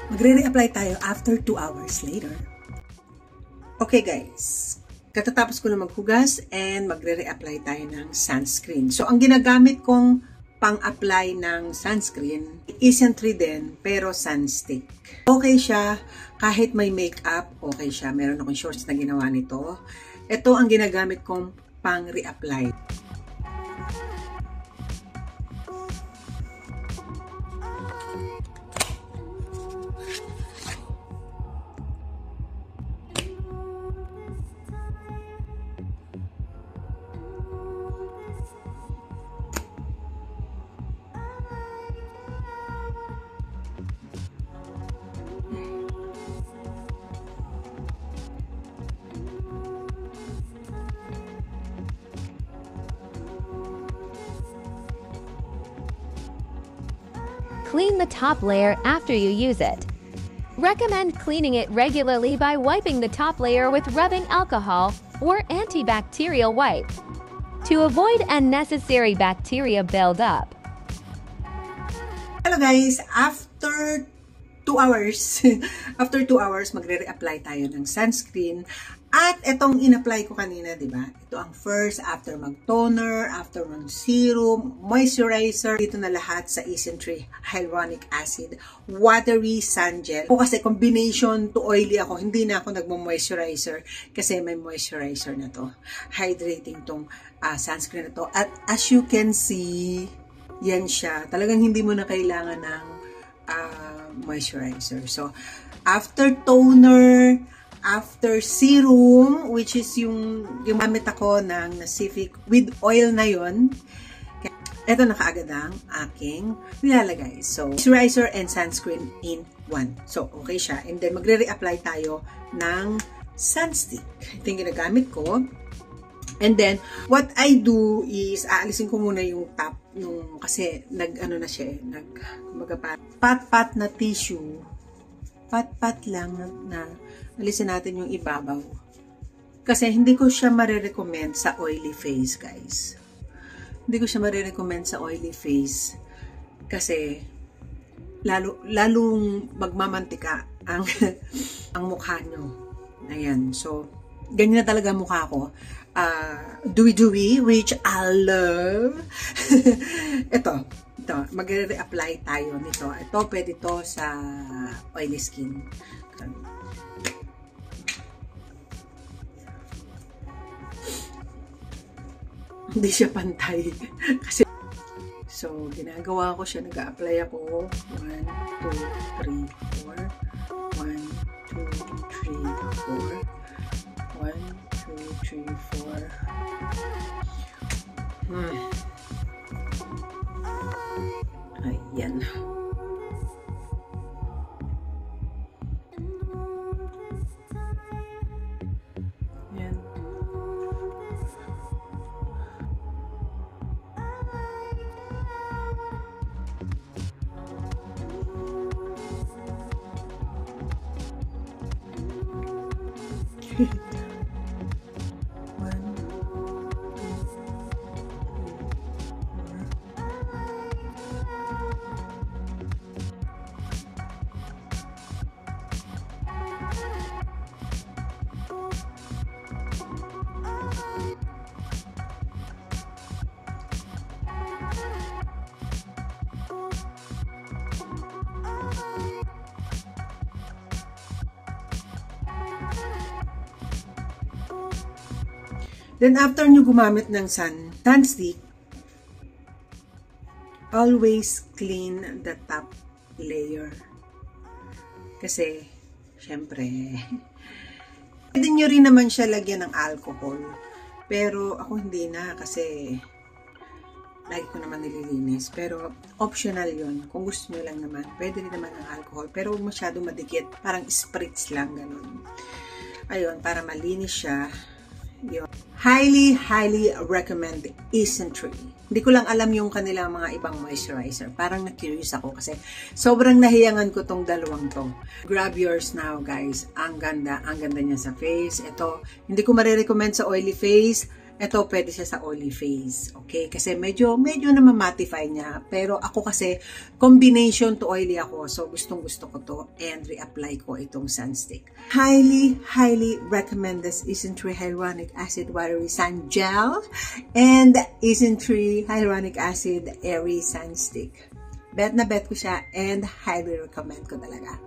Magre-reapply tayo after 2 hours later. Okay guys, katatapos ko na maghugas and magre-reapply tayo ng sunscreen. So ang ginagamit kong pang-apply ng sunscreen, isn't din, pero sunstick. Okay siya, kahit may makeup, okay siya. Meron akong shorts na ginawa nito. Ito ang ginagamit kong pang-reapply. Clean the top layer after you use it. Recommend cleaning it regularly by wiping the top layer with rubbing alcohol or antibacterial wipe to avoid unnecessary bacteria buildup. Hello guys, after 2 hours, after 2 hours magre-reapply tayo ng sunscreen. At itong in-apply ko kanina, di ba? Ito ang first, after mag-toner, after mag-serum, moisturizer. Dito na lahat sa Isntree Hyaluronic Acid, watery sun gel. O kasi combination to oily ako, hindi na ako nagmo-moisturizer kasi may moisturizer na to. Hydrating tong sunscreen na to. At as you can see, yan siya. Talagang hindi mo na kailangan ng moisturizer. So, after toner, after serum, which is yung gamit ako ng Nacific with oil na yon, ito na kaagad ang aking nilalagay. So, moisturizer and sunscreen in one. So, okay siya. And then, magre-reapply tayo ng sunstick. Ito yung ginagamit ko. And then, what I do is, aalisin ko muna yung top nung, kasi nag-ano na siya, pat-pat na tissue. Pat-pat lang na alisin natin yung ibabaw. Kasi hindi ko siya marirecommend sa oily face, guys. Hindi ko siya marirecommend sa oily face. Kasi, lalong magmamantika ang, ang mukha nyo. Ayan. So, ganyan na talaga mukha ko. Dewy-dewy, which I love. Ito, magre-reapply tayo nito. Ito, pwede to sa oily skin. Hindi siya pantay. Kasi, so, ginagawa ko siya, nag-a-apply ako. 1, 2, 3, 4. 1, 2, 3, 4. 1, 2, 3, 4. Ayan. Then, after nyo gumamit ng sunstick, always clean the top layer. Kasi, syempre, pwede nyo rin naman siya lagyan ng alcohol. Pero, ako hindi na kasi lagi ko naman nililinis. Pero, optional yon. Kung gusto nyo lang naman, pwede rin naman ng alcohol. Pero, huwag masyado madikit. Parang spritz lang, ganun. Ayun, para malinis siya. Yun. Highly recommend Isntree. Hindi ko lang alam yung kanilang mga ibang moisturizer. Parang na-curious ako kasi sobrang nahiyangan ko tong dalawang to. Grab yours now, guys. Ang ganda niya sa face. Ito, hindi ko marirecommend sa oily face Ito, pwede siya sa oily face. Okay? Kasi medyo na-mattify niya. Pero ako kasi, combination to oily ako. So, gustong-gusto ko to. And reapply ko itong sunstick. Highly recommend this Isntree Hyaluronic Acid Watery Sun Gel and Isntree Hyaluronic Acid Airy Sunstick. Bet na bet ko siya and highly recommend ko talaga.